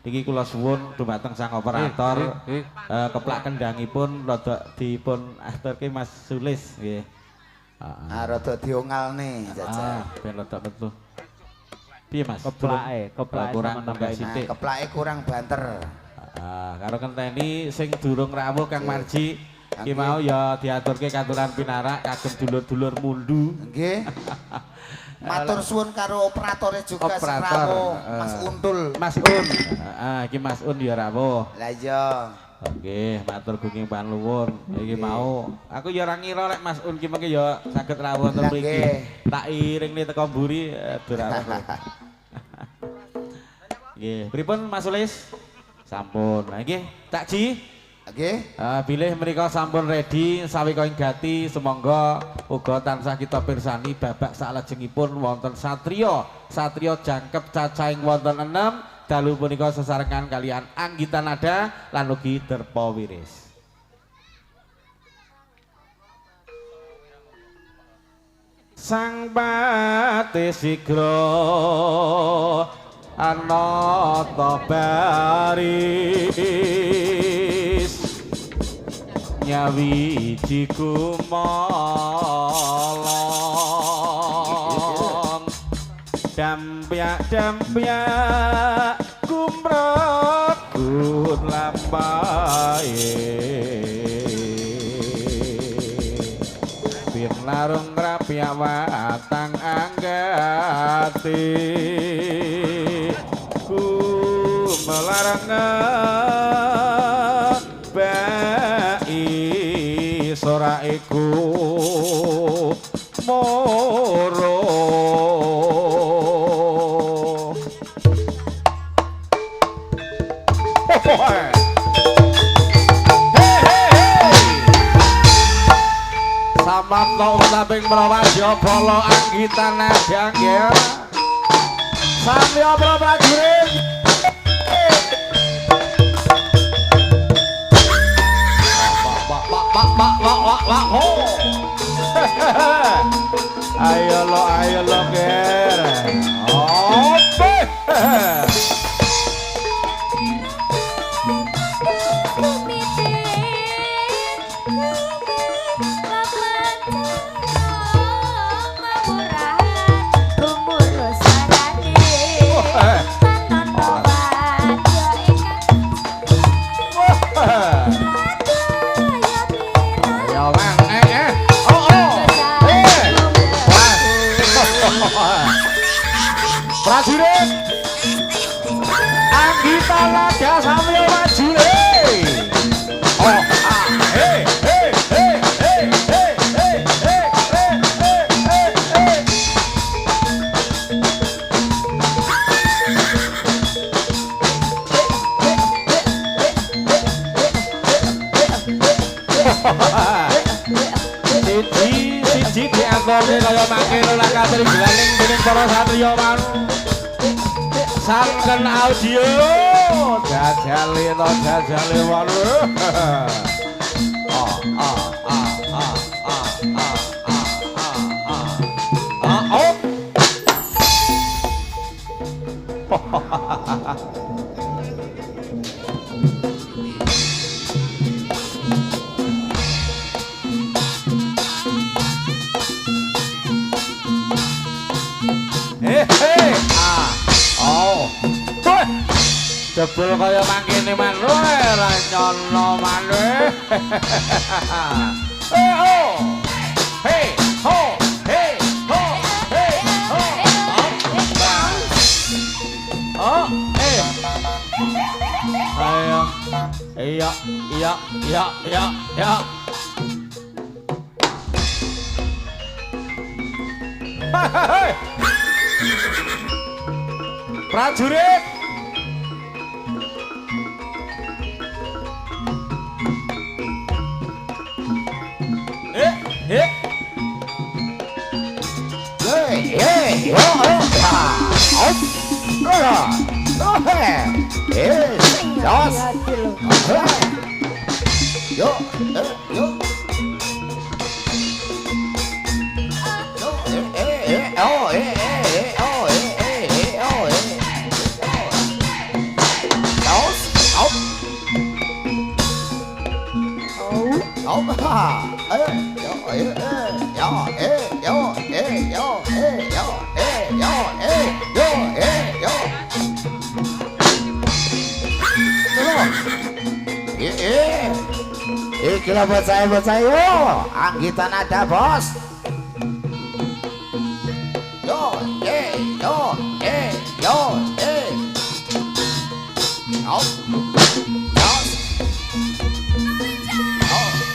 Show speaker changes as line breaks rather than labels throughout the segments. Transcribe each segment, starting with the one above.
Niki kula suwun dumateng sang operator keplak kendangipun rada dipun aturke Mas Sulis nggih.
Ah rada diongalne Jajal.
Ben rada metu. Piye Mas?
Keplake
kurang tambah sithik.
Keplake kurang banter.
Karo ngenteni sing durung rawuh Kang Marji iki mau ya diaturke katuran pinarak kagem dulur-dulur mundu.
Nggih. Matur suwun karo operatore juga sing rawuh Mas Untul.
Mas Un. Iki Mas Un ya rawuh.
Lah iya.
Nggih, matur gunging panuwun. Iki mau aku ya ora ngira lek Mas Un ki mengke ya saged rawuh wonten mriki. Tak iringne teko mburi dur rawuh. Nggih, pripun Mas Sulis? Sampun. Nah nggih, Tak Ji.
Nggih.
Bilih menika sampun ready sawi koing gati semangga uga tansah kita pirsani babak salajengipun wonten satriya jangkep cacahing wonten 6 dalu punika sesarengan kalian Anggita Nada lan ugi Derpa Wiris. Sang pati sigra anata baris nyawiji kumolong dampyak kumrekut lampahe bin larung rapya watang anggati melarang bai sora iku moro samapta utaping prawaja bala Anggita Nada nggih samya prajurit ayo lo ger ope prajurit Anggita Nada sambil maju siji diantone kaya mangkene lan katring glaning dening para satriya manu sangken audio jajale walu jebul kaya mangkene manuk ora nyono manuk hey ho hey ho hey ho ayo iya prajurit
Iki lho bocah yo, anggitan ada bos. Yo, yo, yo, Out. Out. Oh.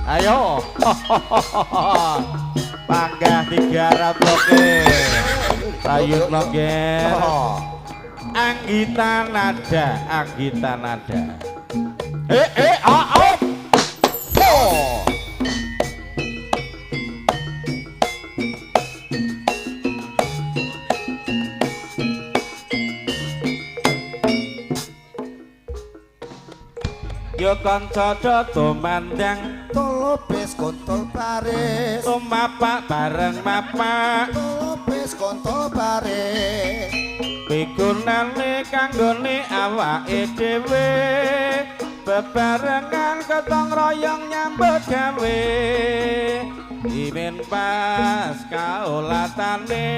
Ayo. Panggah digarap loke. Sayur loke. Anggitan nada, anggitan nada. Oh. Yo kanca dodomandang
Tolopes kontol baris
tumapak bareng mapak
Tolopes kontol baris
pigunane kanggone awake dhewe bebarengan ketong royong nyambut gawe imin pas kaulatane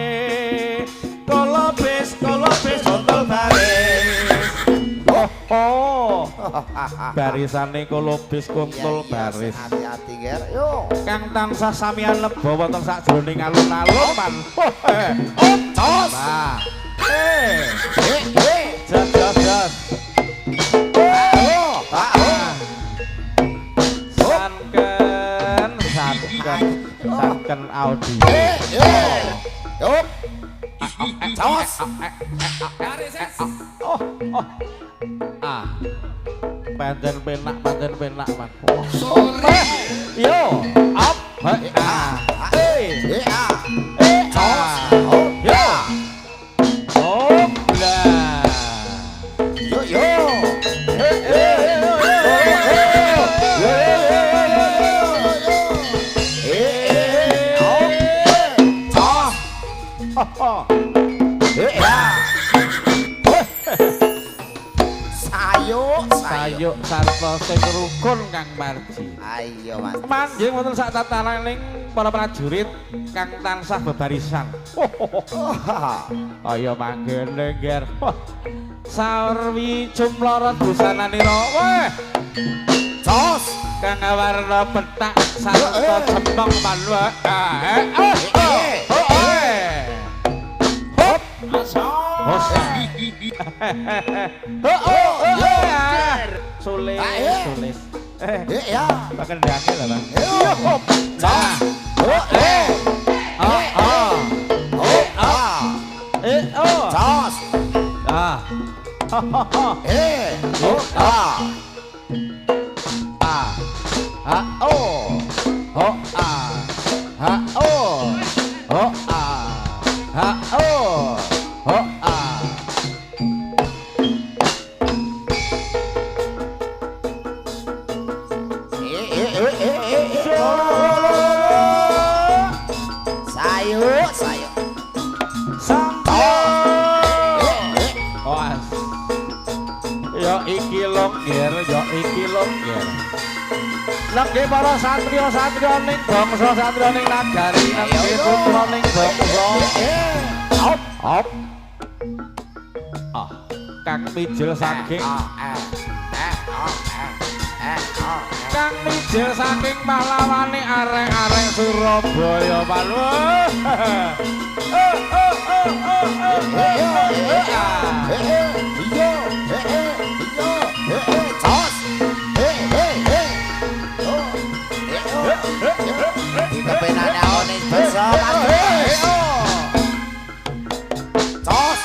kolobis botol baris oh barisane kolobis kuntul baris
hati-hati ger yo
kang tansah samian lebo wonten sajroning alun-alun man
tos
nah jos sanken Audi
yo tos
pancen penak man
sore
yo up
tos
yo oh blah
yo
Sayo sarta sing rukun Kang Marji.
Ayo Mas.
Manjing wonten sak tatalaning para prajurit kang tansah bebarisan. Ayo manggene ger. Sarwi jumlara busananira. Weh.
Jos
Kang warna petak sarta jembong manwa. Sulis.
ya
Pakendane lho, Bang.
Jos Sayo
Yo iki longger Nangge para satria ning bangsa satria ning nagari nangge putra ning bangsa Hop Kang mijil saking Kang mijil saking pahlawane arek-arek Surabaya Palwa
Kepenane onis bersama Tos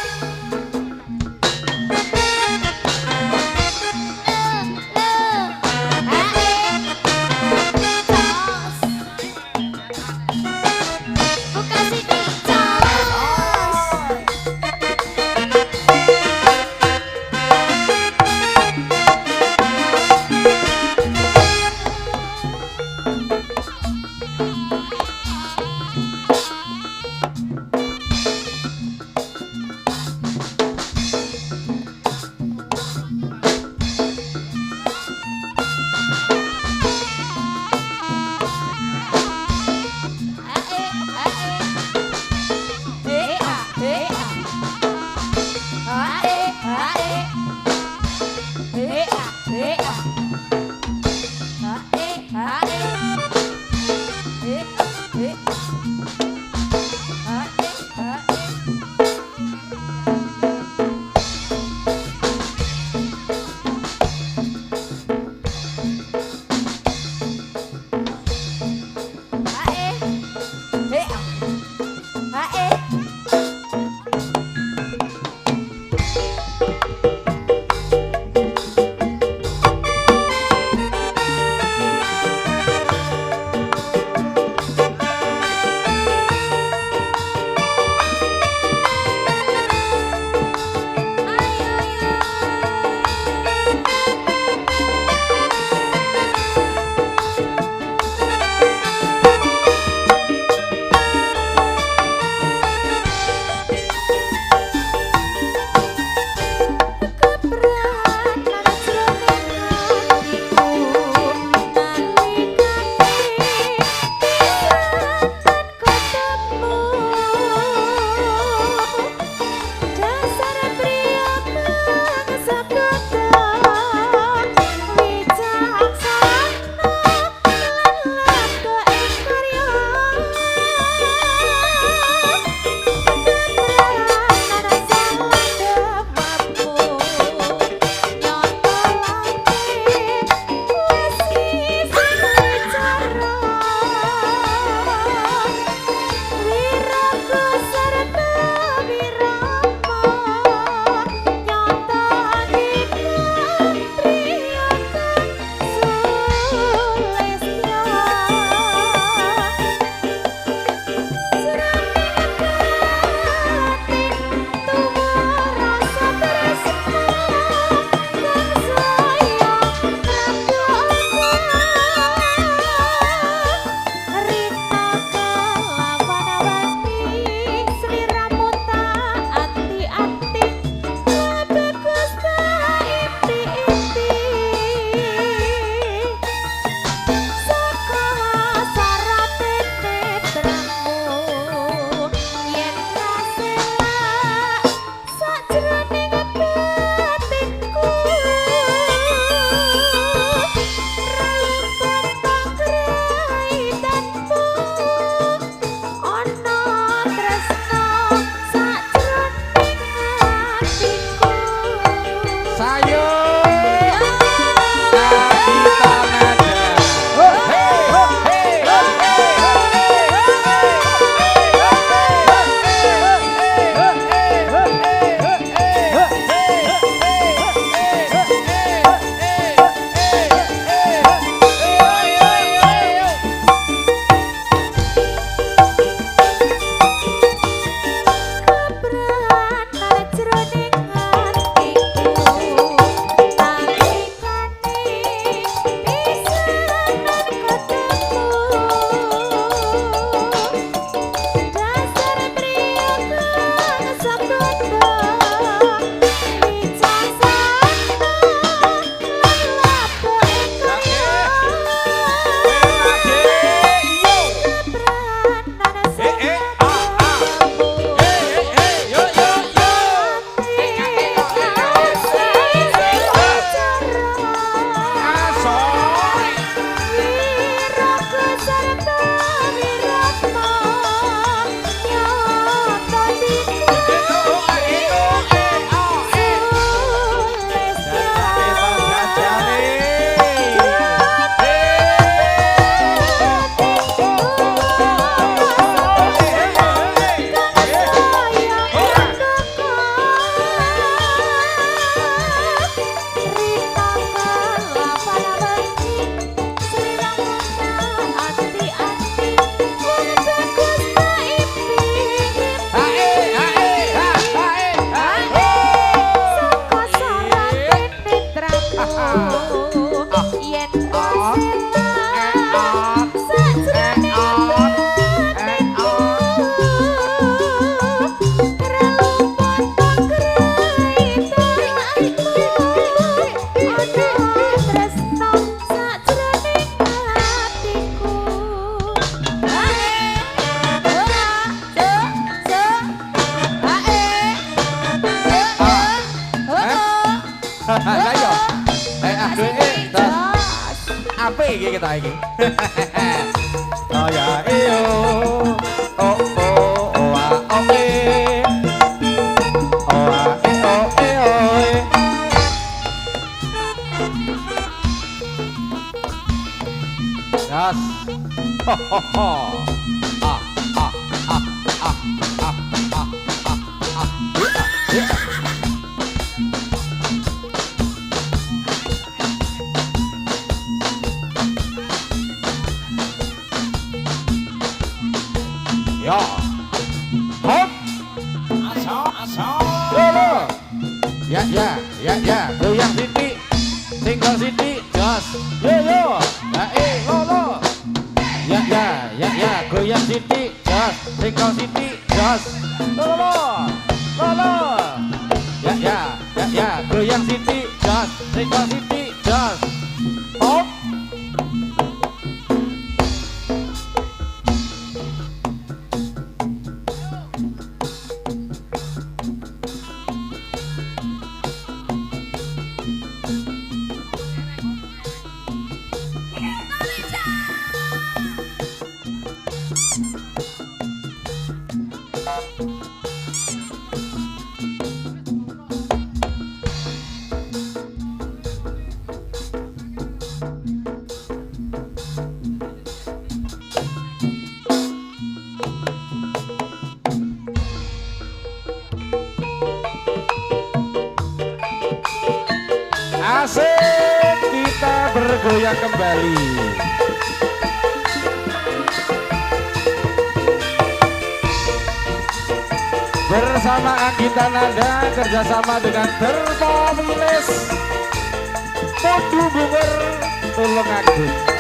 Ayo Nagita Nada. Apa iki kita iki? Oh ya iyo. Oh oh oh ah oh eh. Oh ah eh oh eh oh eh. Yes. Ho ho ho. Ah ah ah ah ah ah ah ah. Yeah. Ya, hop, lolo, ya, goyang Siti, single Siti, jos, yo, lolo, ya, goyang Siti, jos, single Siti, jos, lolo, ya, goyang Siti, jos, single Siti, jos, hop. Asik, kita bergoyang kembali. Bersama Anggita Nada, kerjasama dengan Thermomiles, Podu Bumer, Tulungagung.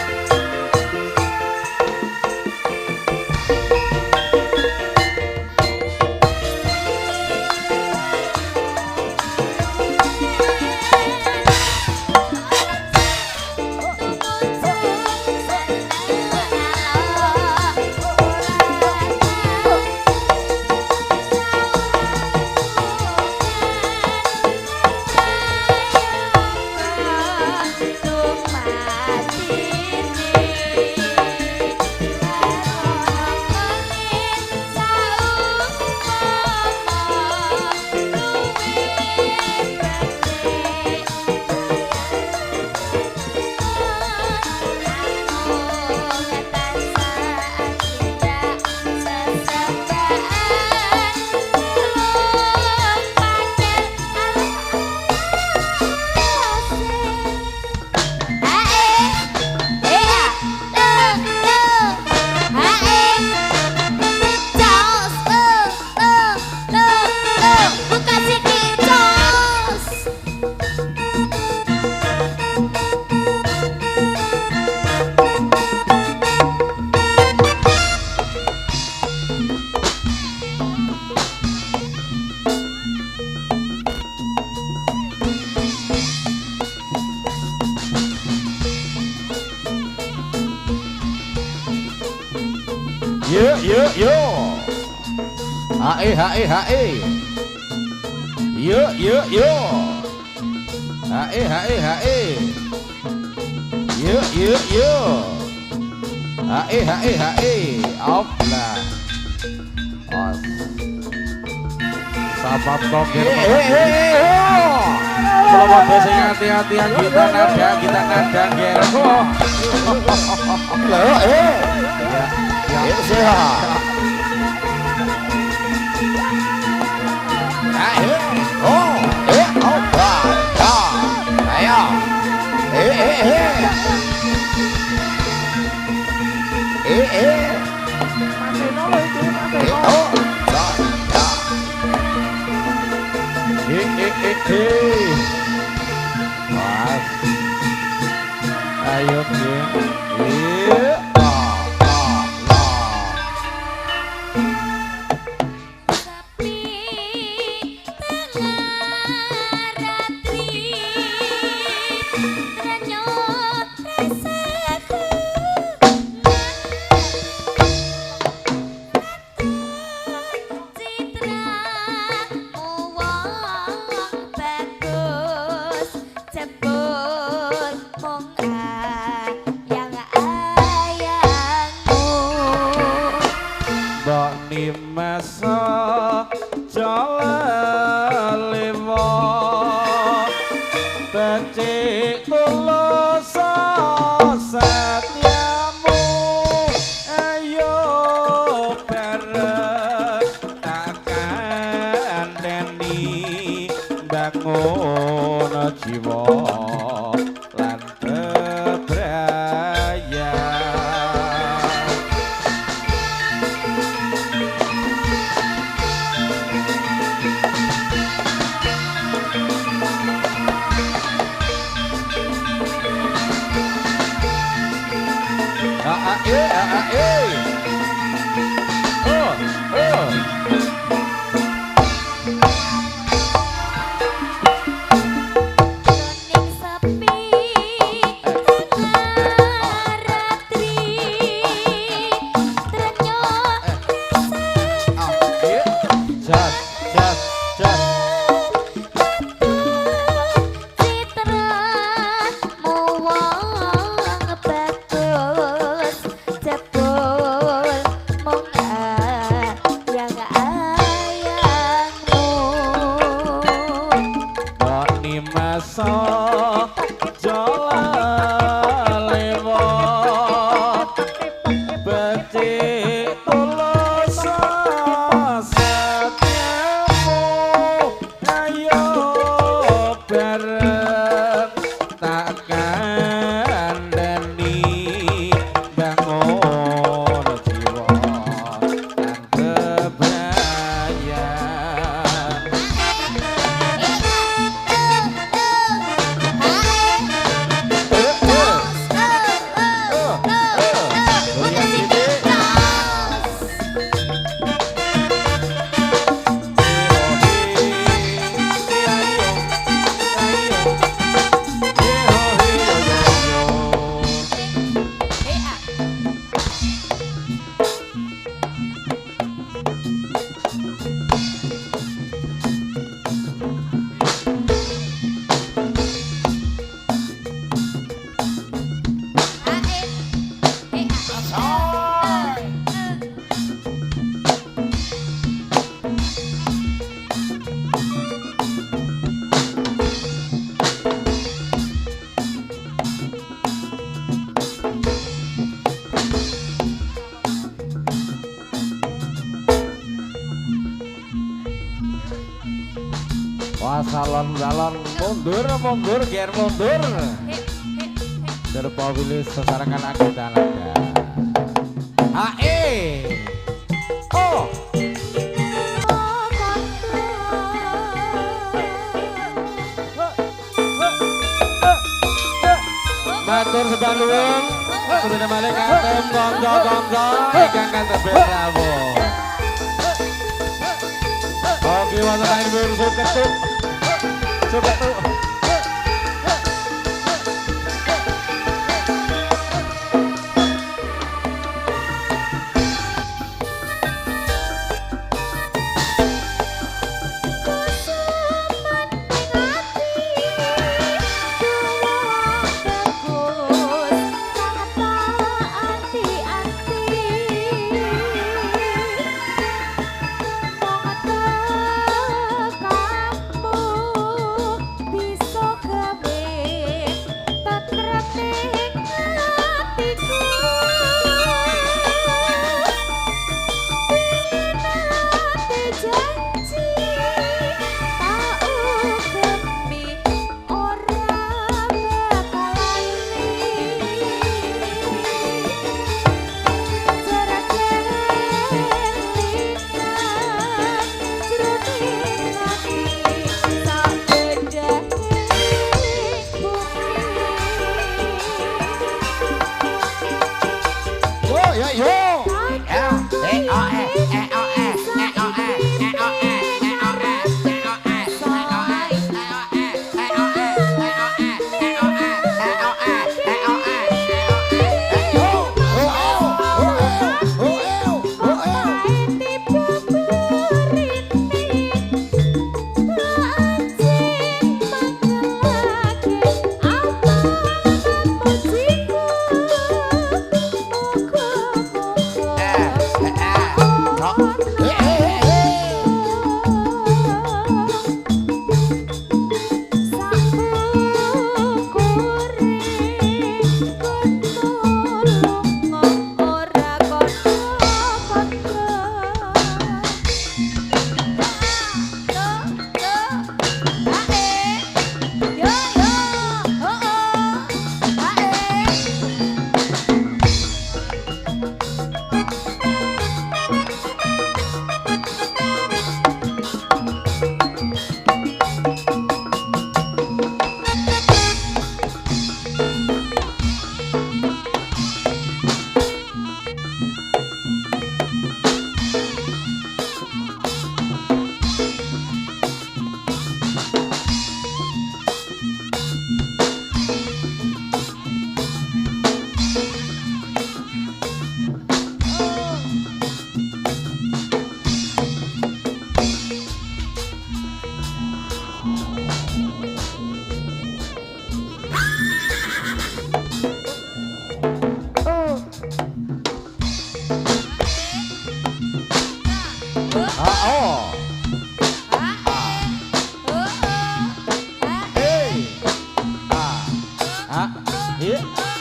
Mati
Yo. Hae. Yo. Hae. Yo. Hae. Oplah. Os. Sabab tokir. Kalau mau sing hati-hatian kita nada ger. Ya sehat. Mas. Ayo masa jalalewo becik tulus setiamu ayo bareng takkan deni bangun jiwa lan bebraya. Salon mundur ger mundur terpilih sesarangan anggota laga hae oh matur sebaluan sudah balik katem gonjo ingkang kantos bravo oke wonten lain bersuk ketuk coba tuh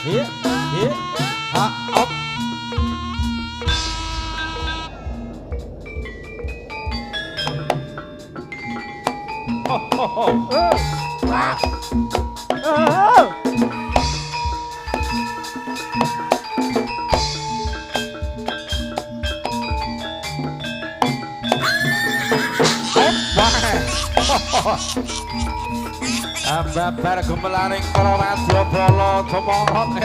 Hit, hit, ha, op. Ho, ho, ho. Wah. Ambabar gemelaring para wadyabala tumorot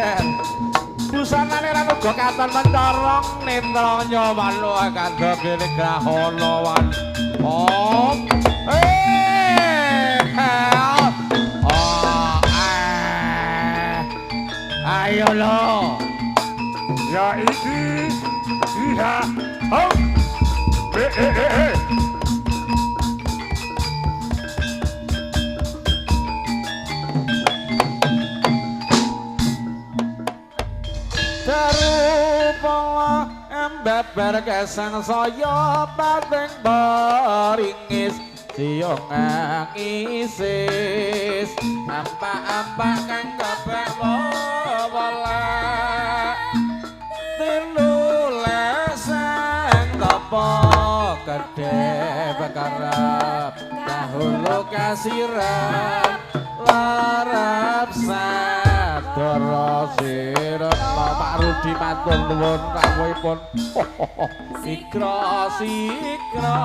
busanane lan uga katon mencorong netranya manuk kandha kene grahana wan om ayo lo ya iki iya oh Darupala embeber kesang saya pating baringis siung ngisis ampak-ampak kang gobek wala tinuleseng topo gede bekarap dahulu kasiran larap sadara sirena Pak Rudi matur nuwun rawuhipun sikra sikra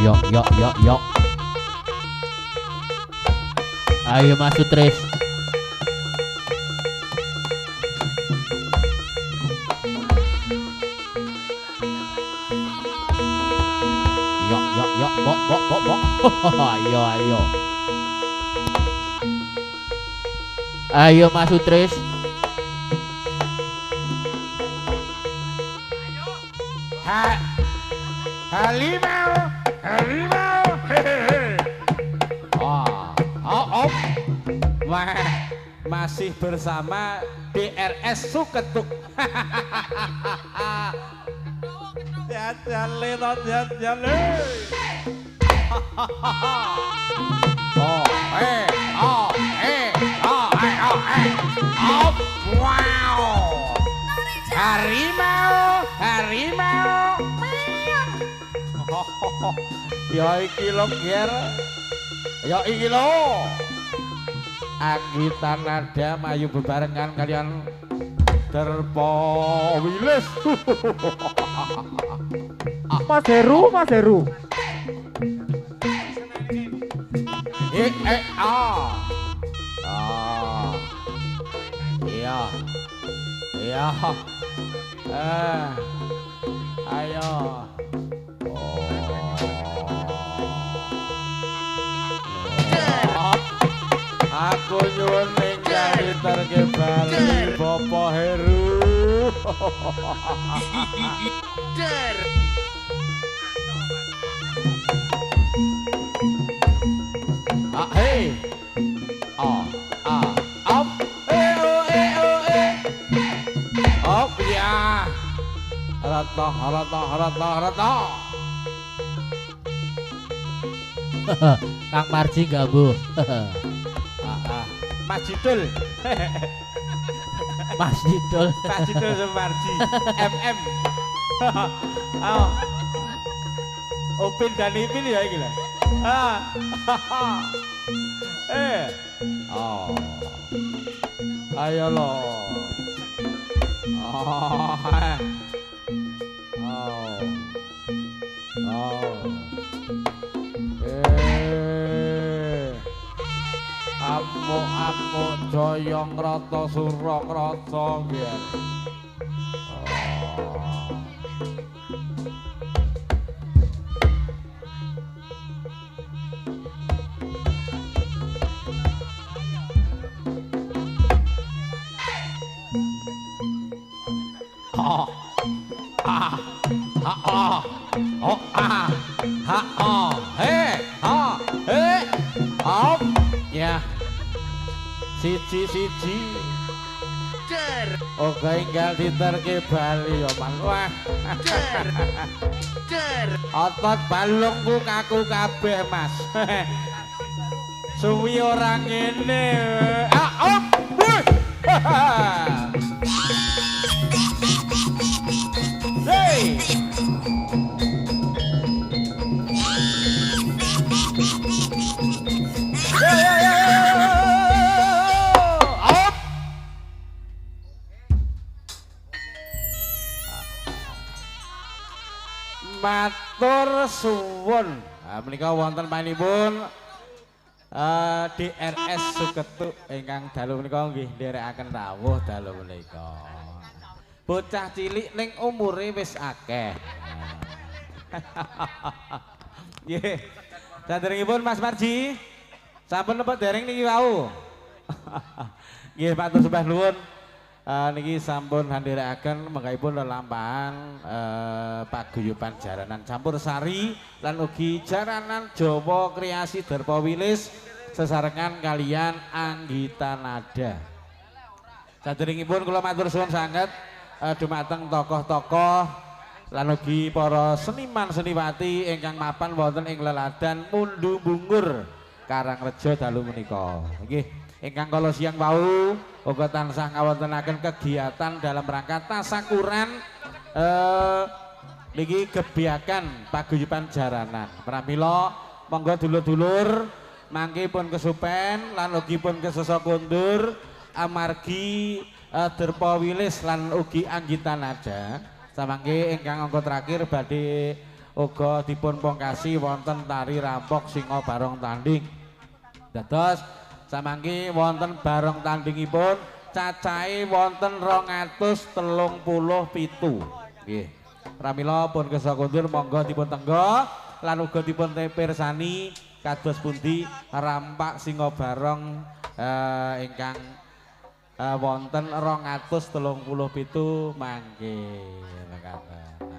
Yok. Ayo Mas Sutris. Yok, bok. Ayo. Ayo Mas Sutris.
Halimau. Oh. Wah, masih bersama DRS Suketuk. Jale. Wow. Harimau. Ya iki lho, Ger. Ya iki lho. Anggita nada mayu bebarengan kalian Derpo Wilis.
Mas Heru.
Iya. Ayo. Aku nyuwun ninggal diterke Bali Bapak Heru. Hey. Op. Op ya. Rata.
Kang Marji gak Bu?
Mas Jidul.
Mas Jidul.
Pak Jidul Sumarji. MM. Oh. Upin dan Ipin ya iki lho. Oh. Ayo lo. Amuk joyong rata surok rata biar. Ya. Siji. Oke enggal diterke Bali ya Mas. Wah. Otot balungku kaku kabeh Mas. Suwi ora ngene. Hey. Matur suwun. Menika wonten panjenenganipun DRS Suketuk ingkang dalu menika nggih nderekaken rawuh dalu menika. Bocah cilik ning umure wis akeh. Nggih. Saderengipun Mas Marji sampun napa dereng niki wau. Nggih matur sembah nuwun. Niki sampun handhirikaken mengkaipun lelampahan paguyuban jaranan campur sari lan ugi jaranan Jawa kreasi Derpo Wilis sesarengan kalian Anggita Nada. Saderengipun kula matur suwun sanget dumateng tokoh-tokoh lan ugi para seniman seniwati ingkang mapan wonten ing leladan Mundu Bungur Karangrejo dalu menika. Nggih. Ingkang kala siang wau uga tansah ngawontenaken kegiatan dalam rangka tasakuran niki gebiakan paguyuban jaranan. Pramila monggo dulur-dulur mangke pun kesupen lan ugi pun kesesa kondur amargi Derpo Wilis lan ugi Anggita Nada samangke ingkang angka terakhir badhe uga dipun pungkasi wonten tari rampok singa barong tanding. Dados samangke wonten barong tandingipun cacahe wonten 237. Nggih. Pramila pun kersa kondur monggo dipun tenggo lan uga dipun pirsani kados pundi rampak singa barong ingkang wonten 237 mangke mekaten.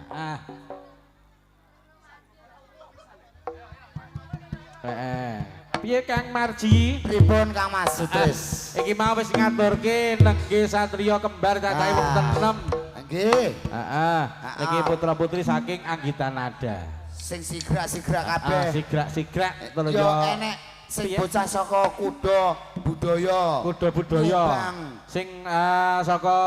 Piye Kang Marji?
Pripun Kang Mas Sutris?
Iki mau wis ngaturke nengge satriya kembar cacahe wonten 6.
Nggih.
Heeh. Iki putra-putri saking Anggita Nada.
Sing sigrak-sigrak kabeh.
Sigrak-sigrak terus
yo enek sing bocah saka kuda budaya.
Kuda budaya. Sing saka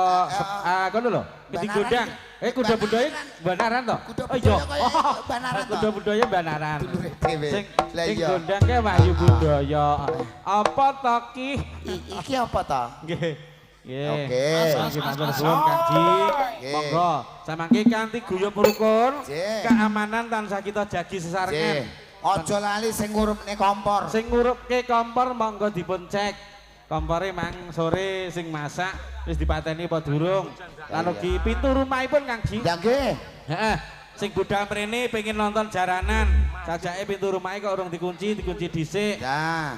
kono lho, Keding Gondang. Kuda budaya Banaran to? Oh iya.
Banaran to.
Kuda budaya Banaran. Sing
iya.
Gondang ke Wahyu Budaya. Apa to ki?
Iki apa to?
Nggih. Nggih.
Oke.
Nggih matur suwun Kanji. Monggo samangke kanthi guyub rukun keamanan tansah kita jagi sesarengan.
Aja lali sing ngurupne kompor.
Sing ngurupke kompor monggo dipun cek. Kompore mang sore sing masak wis dipateni apa durung. Lan ugi pintu rumahipun Kang Ji.
Ya nggih.
Heeh. Sing budal mrene pengin nonton jaranan. Sajake pintu rumahe kok urung dikunci dhisik.
Ya.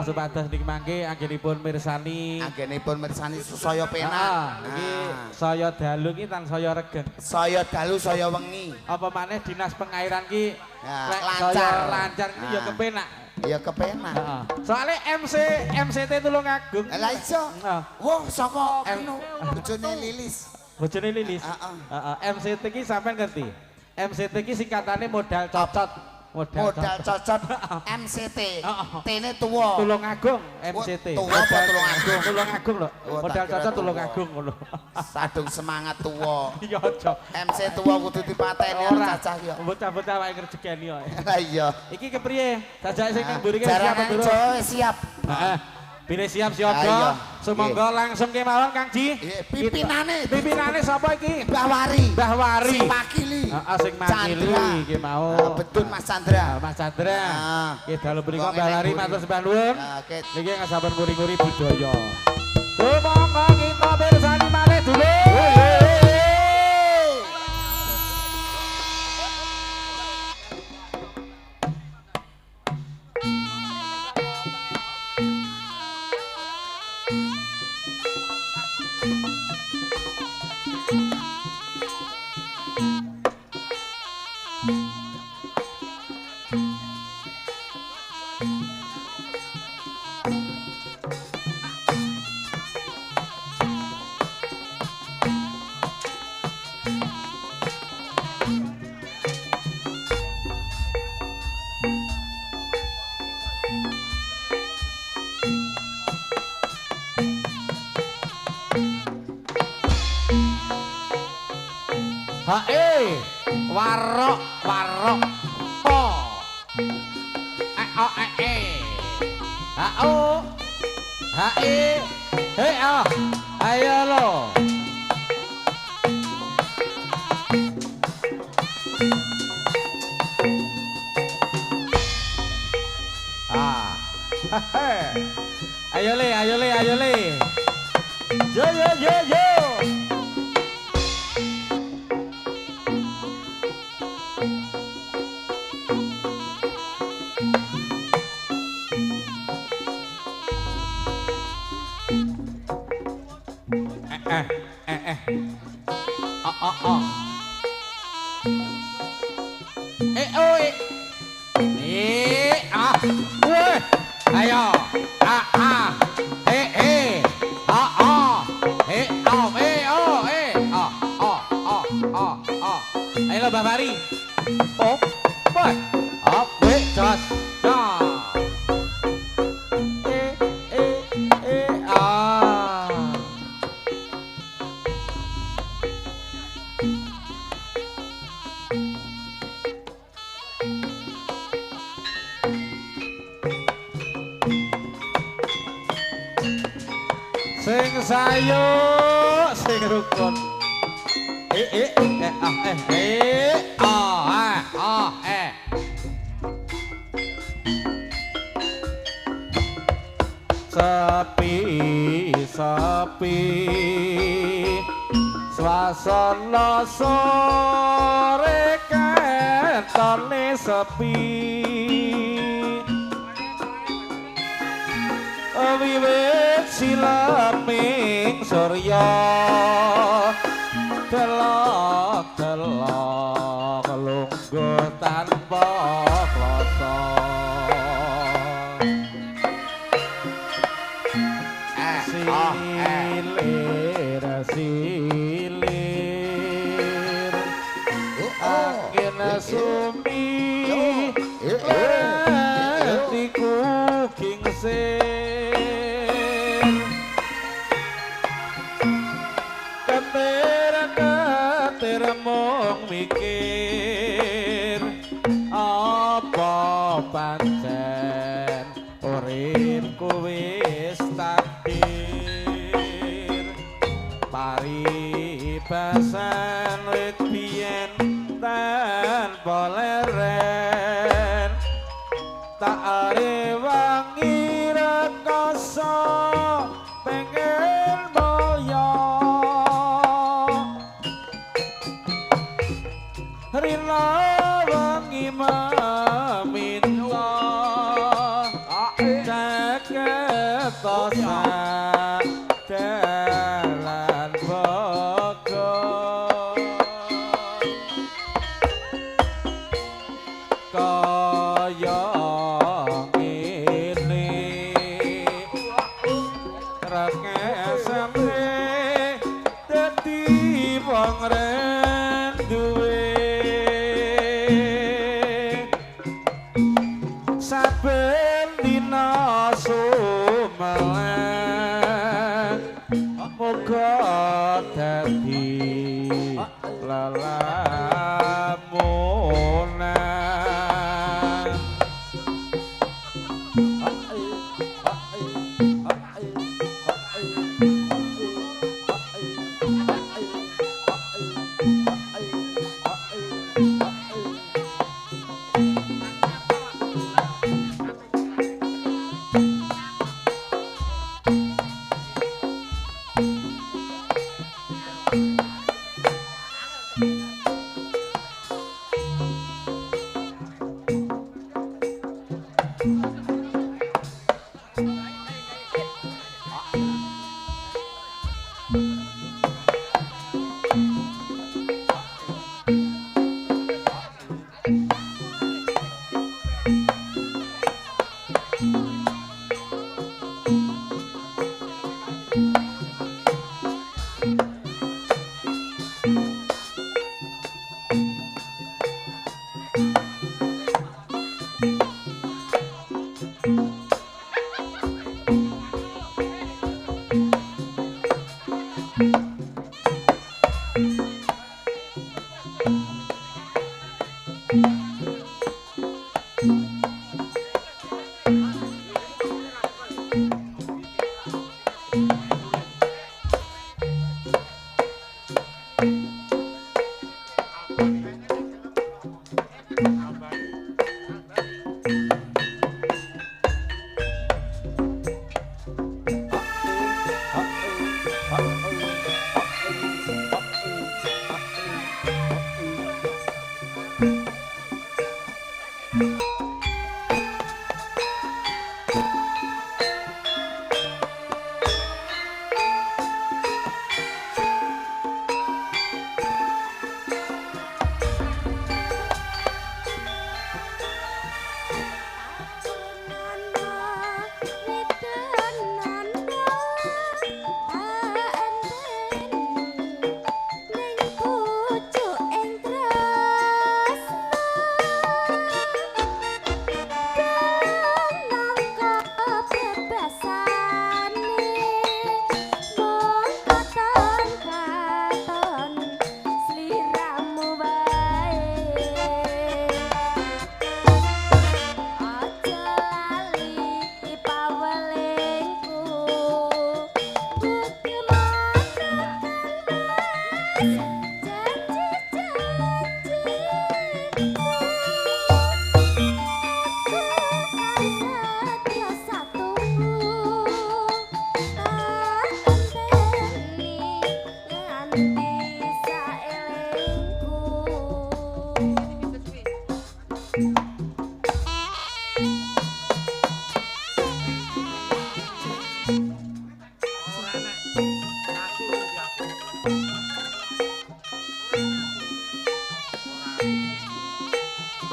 Supados niki mangke anggenipun mirsani.
Anggenipun mirsani saya penak.
Iki saya dalu ki tansaya regeng.
Saya dalu saya wengi.
Apa maneh dinas pengairan ki
lancar
ki ya kepenak.
Ya kepenak.
Heeh. Soale MCT Tulungagung.
Lah iso. Wah, saka bojone Lilis.
Bojone Lilis. Heeh. MCT ki sampean ngerti? MCT ki singkatane modal cocot.
Modal cocot MCT. T-ne tuwa.
Tulungagung MCT.
Tuwa apa Tulungagung?
Tulungagung lho. Modal cocot Tulungagung ngono.
Sadung semangat tuwa.
Iya aja.
MC tuwa kudu dipateni cacah ya.
Bocah-bocah wae ngrejekeni kok.
Lah iya.
Iki kepriye? Jajake sing nang mburi ki siap apa durung?
Siap.
Heeh. Bine siap siaga. Sumangga langsung kemawon Kang Ji. Pipinane sapa iki?
Mbah Wari.
Mbah Wari.
Sing Makili.
Heeh, sing Makili iki mau.
Betul Mas Chandra.
Mas Chandra. Nggih dalu punika Mbah Wari matur sembah nuwun. Niki ngasampun nguri-nguri budaya. Sumangga kita pirsani malih dulur. Warok oh ayo lo ayo le yo ayo ayo Mbah Wari. Oh, boy. Up, wait, just. Sing sayo, sing rukun. Sepi sepi swasana sore ketone sepi wiwit silaming surya delok-delok lungguh tanpa klasa silir silir angin sumi letiku kingsir ketir mung mikir apa pancen uripku wis takdir paribasan wit biyen tanpa leren tak arewangi rekoso pengen boyo rina wangi meminta ceketosa dalan bogo kaya ngene rakesane dadi wong renduwe saben dina sumeleh muga dadi lelamunan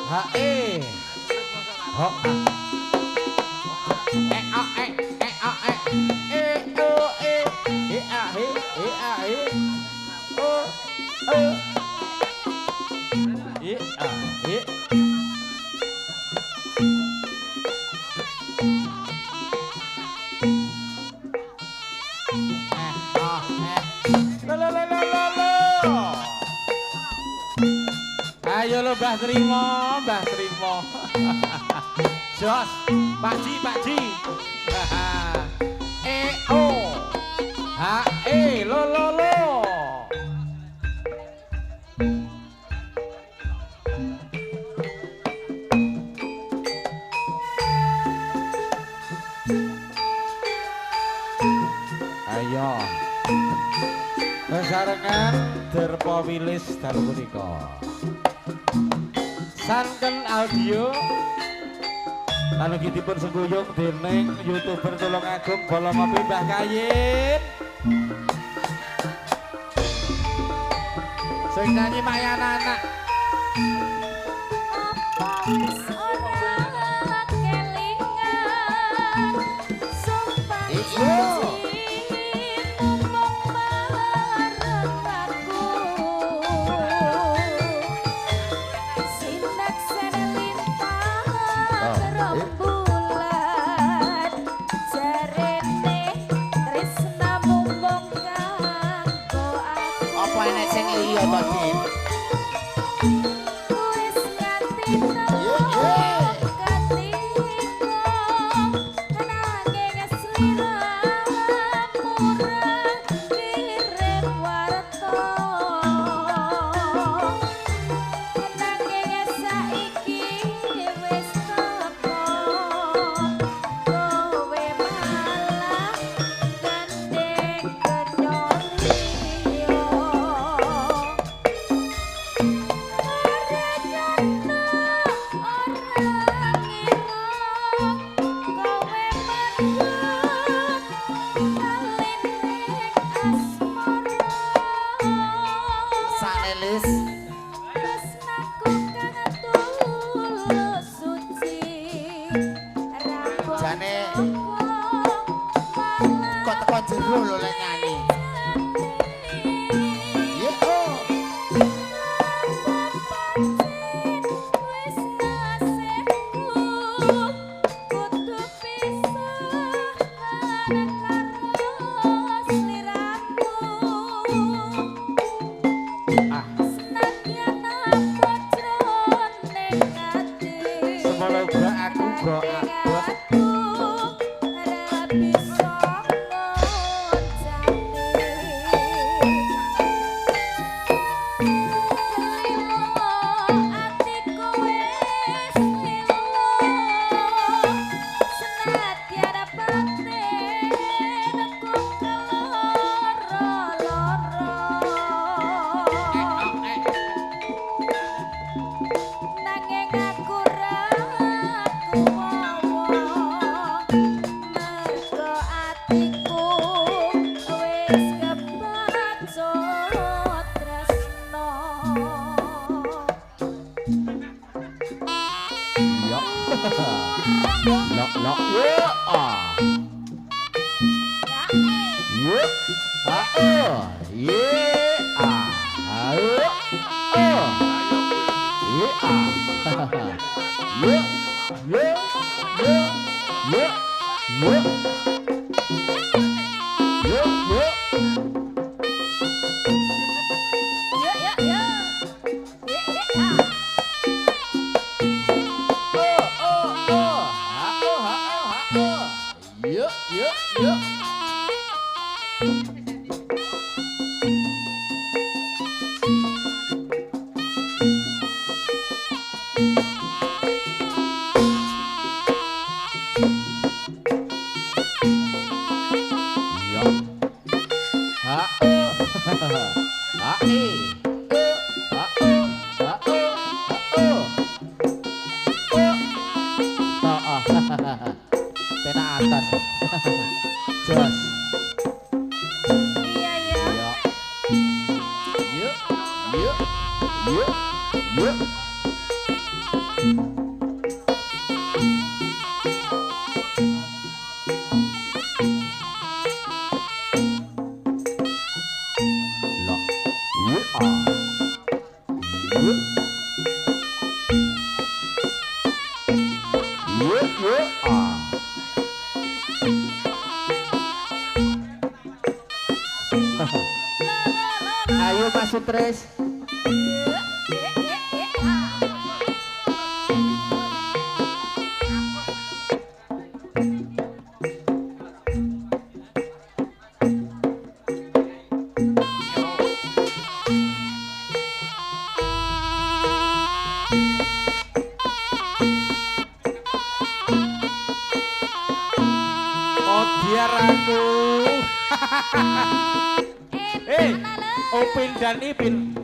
Hae. Ho. A o e a he o e a he. Ayo lo Mbah Trimo, Mbah Trimo. Jos, Pak Ji. O. H lo. Ayo. Besarengan Derpo Wilis dalu punika. Sanken audio anugitipun seguyung dening YouTuber Tulungagung Bolo Ngopi Mbah Kayin. Sing nyanyi Mayan anak.
Apa enek sing liya to, Din?
Jos.
Iya ya.
Yuk. Yuk. Yuk. Yuk.
Loh.
Yuk. Yuk. Yuk. Yuk.
Ayo Mas Sutris.
Oh biar aku. Upin dan Ipin.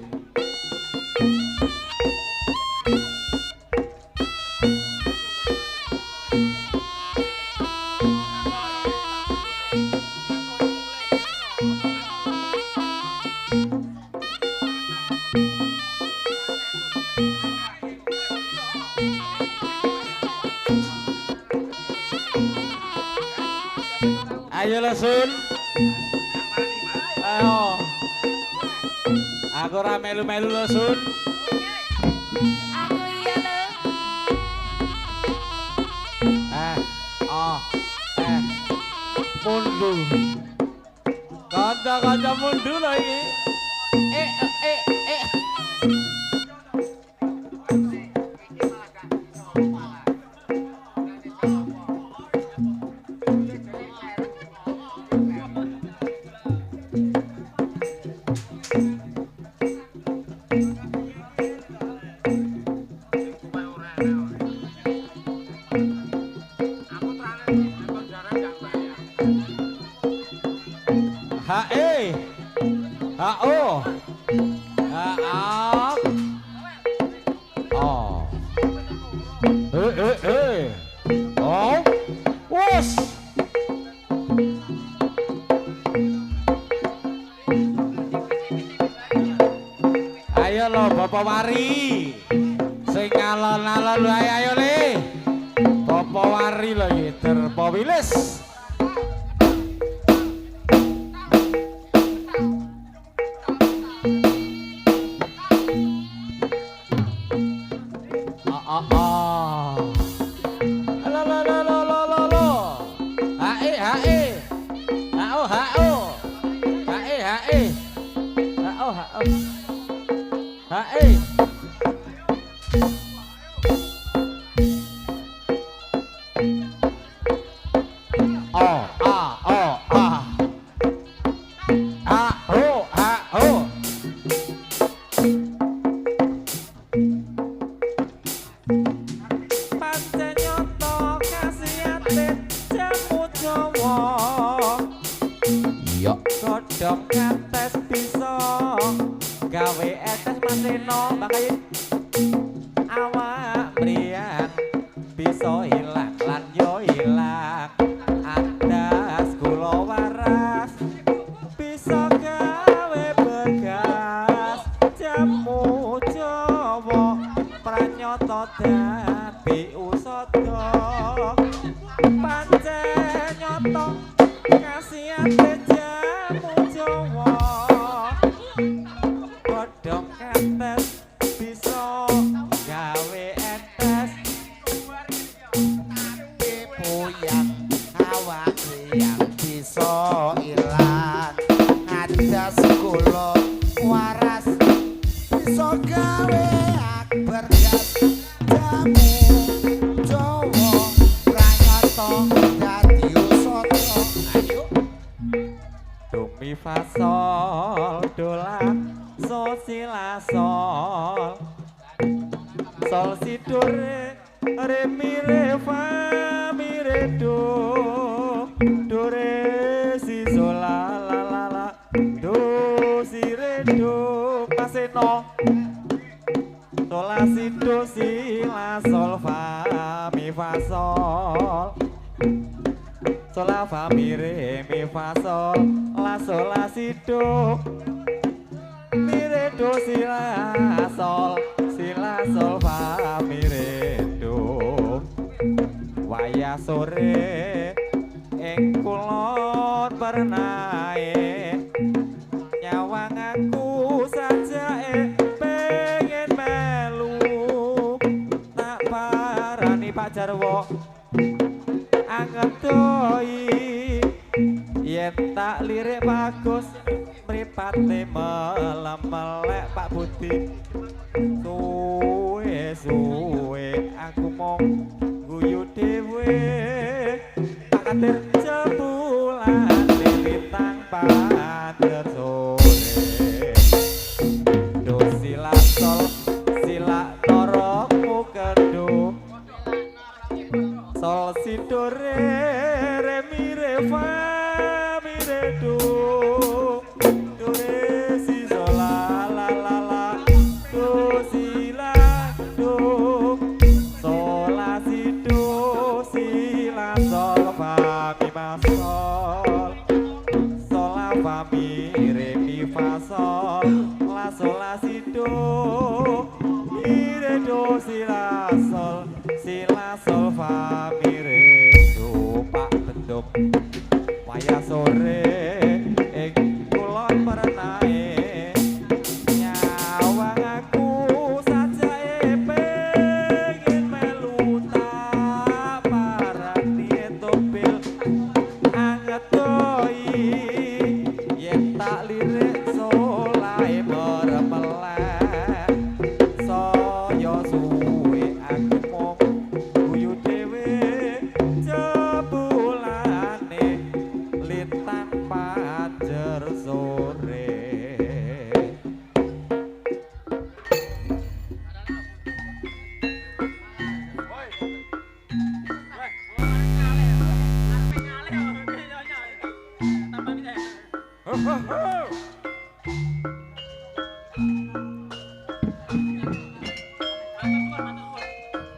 Ayo lesun. Ayo. Aku ora melu-melu lesun.
Aku iya lho.
Mundu. Kanca-kanca mundu lho iki. Eh. Hae. Hao. Haap. Oh. Oh. Wes. Ayo lo Bapak Wari. Sing alon-alon lho ayo le. Bapak Wari lho iki Derpa Wilis. Godhong kates bisa gawe etes maseno makanya awak mriyang bisa ilang lan yo ilang adas kula waras bisa gawe begas jamu Jawa pranyata dadi usada pancen nyata kasiate jamu Jawa godhong kates bisa gawe etes
tapi puyang awak yang bisa ilang adas kula waras bisa gawe bergas jamu Jawa pranyata dadi usada. Ayo
do mi fa sol do la sol si la sol sol si do re mi re fa mi re do re si sol la do si re do paseno sol la si do si la sol fa mi fa sol sol la fa mi re mi fa sol la sol la si do mi re do si la sol fa mi re do waya sore ing kulon pernae nyawang aku sajae pengen melu tak parani Pak Jarwo anget doi yen tak lirik bagus mripate melek Pak Budi suwe aku mong guyu dhewe tak katir jebulan lintang pader sore do sila sol sila torokmu kedung sol si do re mi re fa mi re do re si sol la la la la do si la do sol la si do si la sol fa mi ma sol sol la fa mi re mi fa sol la si do mi re do si la sol fa mi re do Pak Bendum waya sore ing kulon pernae nyawang aku sajae pengen melu tak parani topil anget doi yen tak lirik solae meremelek saya suwe aku mong guyu dhewe jebulane lintang pajer sore